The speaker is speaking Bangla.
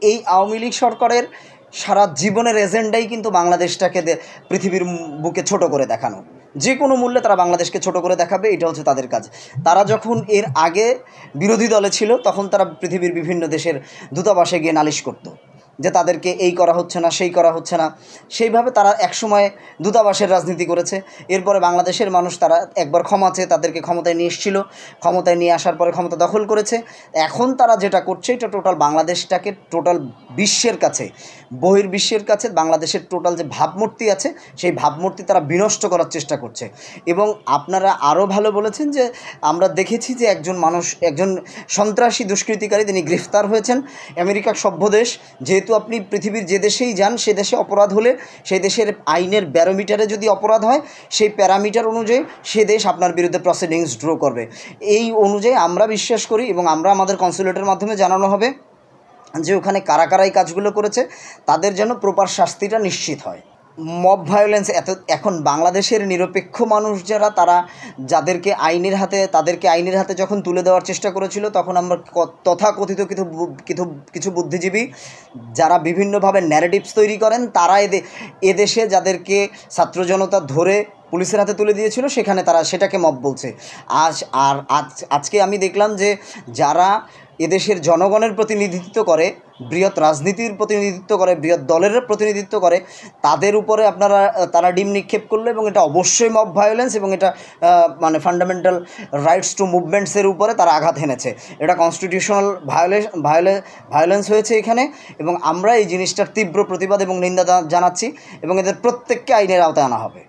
এই আওয়ামী লীগ সরকারের সারা জীবনের এজেন্ডাই কিন্তু বাংলাদেশটাকে পৃথিবীর বুকে ছোট করে দেখানো। যে কোনো মূল্যে তারা বাংলাদেশকে ছোট করে দেখাবে, এটা হচ্ছে তাদের কাজ। তারা যখন এর আগে বিরোধী দলে ছিল তখন তারা পৃথিবীর বিভিন্ন দেশের দূতাবাসে গিয়ে নালিশ করতো যে তাদেরকে এই করা হচ্ছে না, সেই করা হচ্ছে না। সেইভাবে তারা একসময় দূতাবাসের রাজনীতি করেছে। এরপরে বাংলাদেশের মানুষ তারা একবার ক্ষমা চেয়ে তাদেরকে ক্ষমতায় নিয়ে এসেছিল, ক্ষমতায় নিয়ে আসার পরে ক্ষমতা দখল করেছে। এখন তারা যেটা করছে এটা টোটাল বাংলাদেশটাকে টোটাল বিশ্বের কাছে, বহির্বিশ্বের কাছে বাংলাদেশের টোটাল যে ভাবমূর্তি আছে সেই ভাবমূর্তি তারা বিনষ্ট করার চেষ্টা করছে। এবং আপনারা আরও ভালো বলেছেন যে আমরা দেখেছি যে একজন সন্ত্রাসী দুষ্কৃতিকারী তিনি গ্রেফতার হয়েছেন। আমেরিকা সভ্য দেশ, যেহেতু আপনি পৃথিবীর যে দেশেই যান সে দেশে অপরাধ হলে সেই দেশের আইনের ব্যারোমিটারে যদি অপরাধ হয় সেই প্যারামিটার অনুযায়ী সে দেশ আপনার বিরুদ্ধে প্রসিডিংস ড্র করবে। এই অনুযায়ী আমরা বিশ্বাস করি এবং আমরা আমাদের কনসুলেটের মাধ্যমে জানানো হবে যে ওখানে কারা কারা এই কাজগুলো করেছে তাদের যেন প্রপার শাস্তিটা নিশ্চিত হয়। মব ভায়োলেন্স এখন বাংলাদেশের নিরপেক্ষ মানুষ যারা, তারা যাদেরকে তাদেরকে আইনের হাতে যখন তুলে দেওয়ার চেষ্টা করেছিল তখন আমরা তথাকথিত কিছু বুদ্ধিজীবী যারা বিভিন্নভাবে ন্যারেটিভস তৈরি করেন তারা এদেশে যাদেরকে ছাত্র জনতা ধরে পুলিশের হাতে তুলে দিয়েছিল তারা সেটাকে মব বলছে। আজকে আমি দেখলাম যে যারা এদেশের জনগণের প্রতিনিধিত্ব করে, বৃহৎ রাজনীতির প্রতিনিধিত্ব করে, বৃহৎ দলের প্রতিনিধিত্ব করে, তাদের উপরে তারা ডিম নিক্ষেপ করলো এবং এটা অবশ্যই মব ভায়োলেন্স এবং এটা মানে ফান্ডামেন্টাল রাইটস টু মুভমেন্টসের উপরে তারা আঘাত হেনেছে। এটা কনস্টিটিউশনাল ভায়োলেন্স হয়েছে এখানে এবং আমরা এই জিনিসটার তীব্র প্রতিবাদ এবং নিন্দা জানাচ্ছি এবং এদের প্রত্যেককে আইনের আওতায় আনা হবে।